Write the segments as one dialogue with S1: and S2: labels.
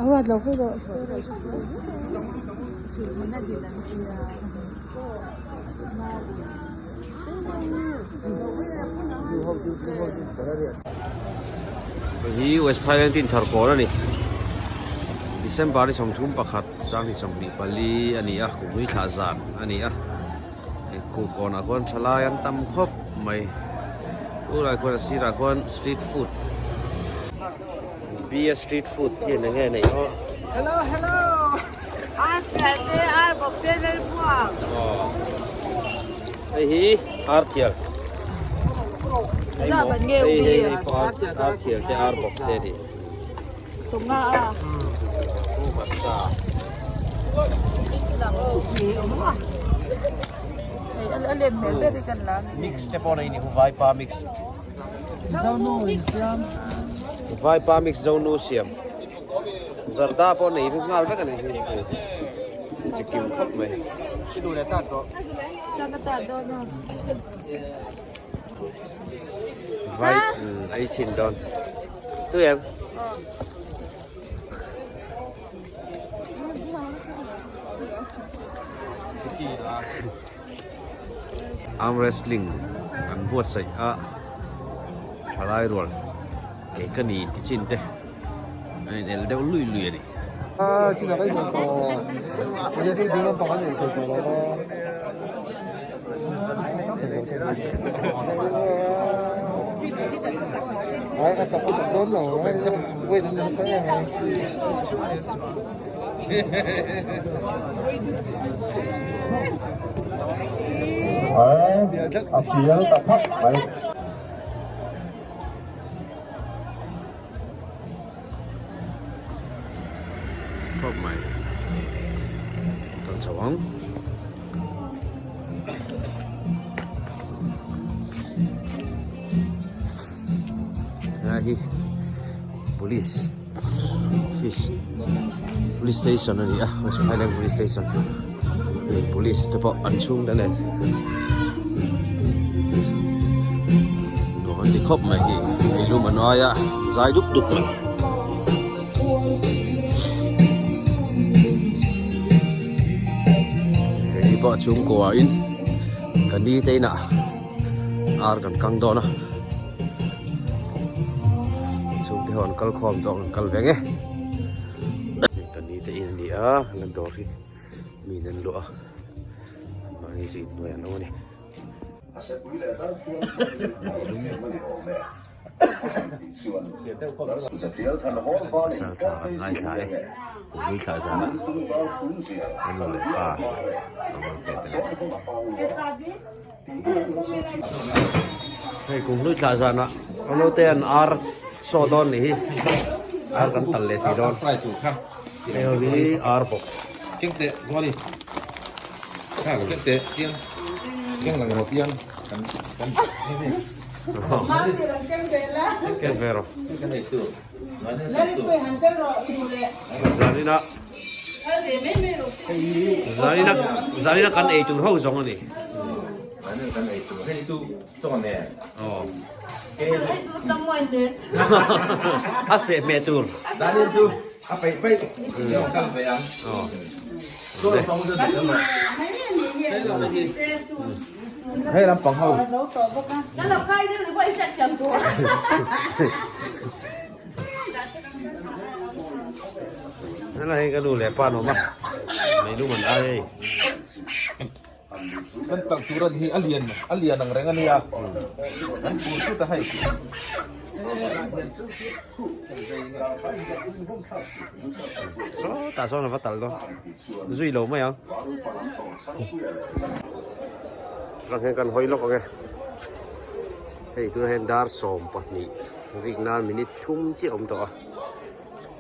S1: أولاد لو خذوا
S2: hi West Thailand tin thar ko ani December ni som thum pakhat sang ni som ni pali ani a ku mi tha zan ani a ku ko na kon thalai an tam khop mai ura ko sira kon street food be a street food ti na nge nei ho
S1: hello ai phe ai bọc tên lên buông
S2: ai hi artial
S1: là bạn nghèo đi
S2: artial te ar box te di
S1: súng à
S2: basta
S1: là nghèo quá anh lên mẹ đi cần làm
S2: mix te pon ai ni hu vai pa mix
S1: rau nô xiêm
S2: vai pa mix zau nu siam zarda pon nei ru ngal vek ani chikim khop mai ki du le ta to
S1: ra cái tạt đó nha
S2: vai ai xin don tu em arm wrestling an buat sai a thalai rol ke kani ti chin te ai el deu lui ni
S3: xin là cái gì có bây giờ thì nó có cái gì thì có đấy cái chọc đốn rồi quên nó sẽ phía tập thấp đấy
S2: khop mai ton sawang hi police station ani a West Thailand police station police te po an chung da le do han di khop mai hi lu man aya zai duk mai hi po chung ko in kan di te na ar kan kang do na hòn kal khom to kal venge tani te in ni a lan dor hi mi nan lo a ma ni si no ya no ni sa ta ngai thai ni kha za na no le pa hey cùng lui kha za na ono ten ar so don ni ar kan tal le si don leo ni ar bo
S3: chính tệ qua đi ha cái tệ tiếng tiếng là một tiếng cần
S2: ke vero
S3: cái này tự
S2: zarina zarina kan e tun ho zong ani
S3: cái này tự hay chú cho nè
S2: oh
S1: cái tâm nguyện đến
S2: ase me tur
S3: đã nên chú phải nhiều cần phải ăn rồi không được mà hay làm bằng hầu
S1: nó là khai nữa vậy chắc chắn của
S2: นั่นแหละก็ดูแลป้าหนูมาไม่รู้มันอะไร
S3: kan pagturan hi alien ang rengan niya kan puso ta hay
S2: so ta so na fatal do zui lo mai ang rang kan hoi lo ko ge hey tu hen dar som pa ni ring nan minute thum chi om to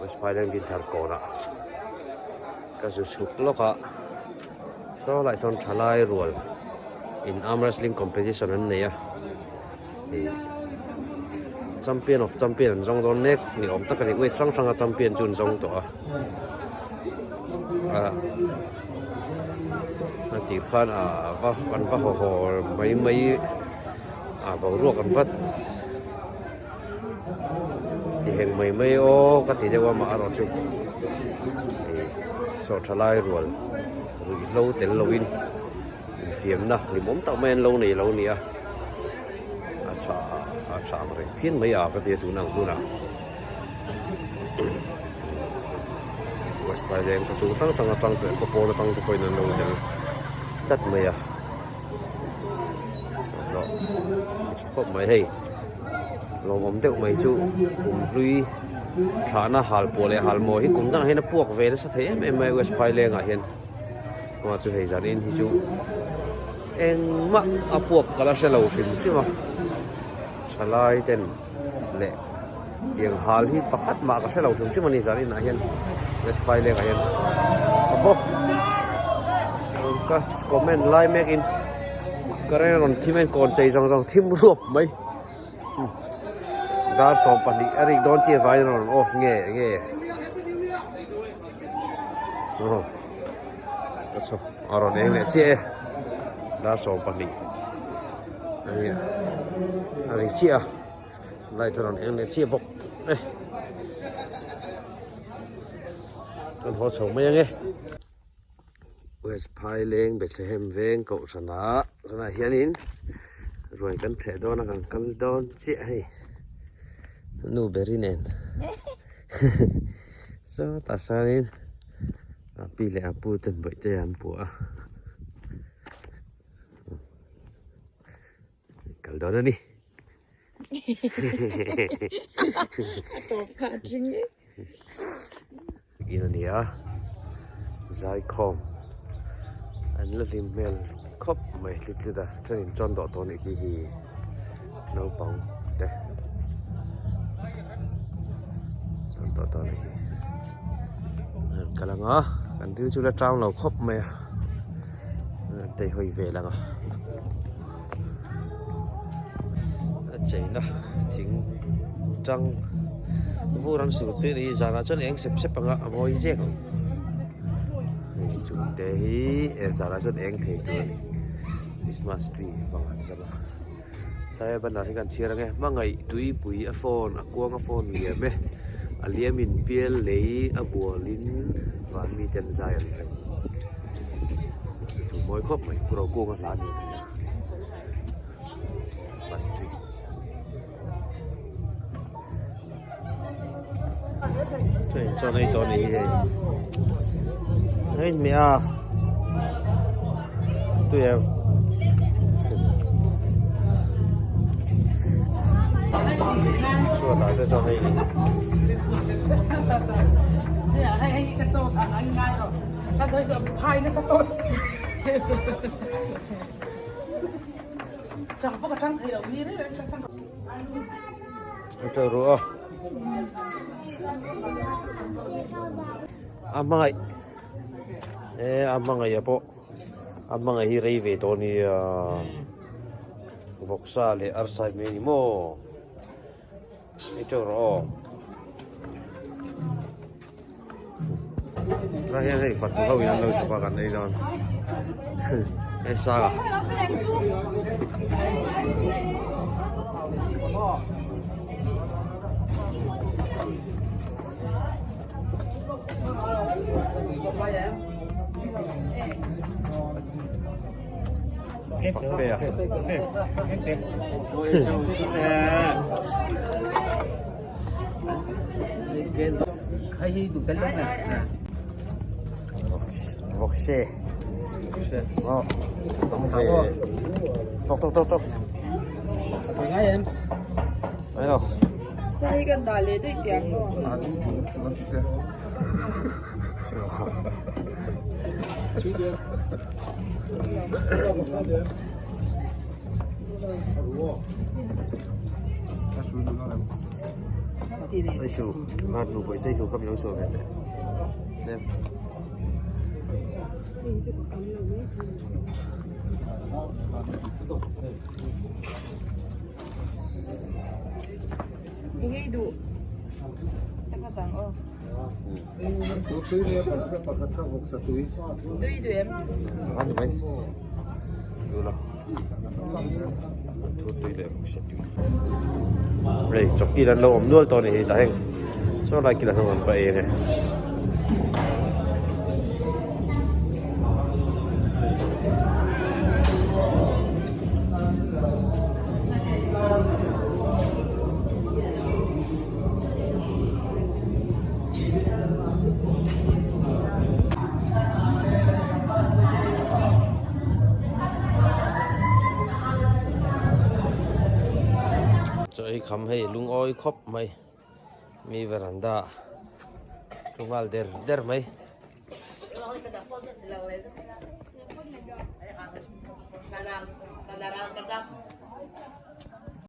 S2: West Thailand din thar ko ra ka su su lo ka so lại son thalai rual in arm wrestling competition an nei a champion of champion zong don nek ni om tak ni wei sang sang champion chun zong to ti khan va kan va ho mai bảo ruộtกันvắt thì hình mấy ô cái thì đều mà rồi chứ sổ trả lại rồi lâu tiền lâu in phiền na thì muốn tao men lâu này à chả mà phiền mấy cái thì tụi nào West Pile Leng có số tăng tuyển có bố tăng coi nên lâu thì rất mấy rồi có mấy hay lòng ôm được mấy chú lui khá na hal bồ lệ hal mồi cũng đang hay nó buộc về nó sẽ thấy em West Pile Leng à hiện mà chú thấy rằng in thì chú em mắc buộc cả là sẽ lâu phim chứ mà sẽ lại tên lệ tiếng hal hi pakhat mà cả sẽ lâu phim chứ mà nhìn rằng in à hiện West Pile Leng à hiện bố các comment like make in cái này còn thêm anh còn chạy rong thêm ruột mấy đã xong phần đi Eric don't see vài rồi off nghe oh that's so rồi em lại chia đã xong phần đi nghe Eric chia lại rồi em lại chia bọc đây con họ sống mấy nghe West Pile Leng Bethlehem Veng cậu sản đá cái này hiện in rồi căn trẻ đó là căn đón chị hay nu beri nen so ta sanin api le apu ten boi te an pu a kal đó ni
S1: Top ka jing
S2: Indonesia Zycom an la limel khop mai lip da train chon do to ni hi no pong te to này cái là ngó cần thứ chú là trao lầu khóc mày tây hồi về là ngó chạy đó chính trăng vô răng sụt tới đi ra là cho anh xếp bằng ngã ngồi dễ không chúng đấy ra là cho anh thấy được Christmas tree bằng hạt sao tại bên này gần chia ra nghe mang ngày túi bụi phone quăng phone liền mấy aliam in piel lấy abualin và mi ten zai an chủ mối khóc mày pro cô ngon lá này Bastri cho này to này hey mẹ tụi em lại cho hay
S1: hay cái chỗ thằng anh ngay rồi ta thấy giờ hai nó sắp tốt chẳng có cái trang thấy đâu đi đấy cho xong
S2: chơi rùa amang ay po amang ay hiray về to ni boksa le arsay minimo ito ro Raya hay phật của hậu lâu chụp gần đây rồi hay sao à Bè à?
S4: Hay đủ cái lông này.
S2: Vọc xe. Tổng về. Tốt.
S4: Thôi ngay em.
S2: Đấy đâu?
S1: sao gần đài lấy được tiếng rồi
S4: À, đúng con xe.
S2: Xây sủ, mà đủ với xây sủ không giống sổ về đấy. Nên.
S1: tang o.
S4: Tutoy niya pagkat ka huwag sa tuy.
S1: Tuy tuy em.
S2: Saan ba? Wala. Tutoy lang siya. Đây, chọc kia là lâu ẩm nuôi to này đã hình. Số lại kia là không ẩm bậy này. Cho ấy khám hay lung oi khóc mày mi veranda trung al der mày
S1: Sadar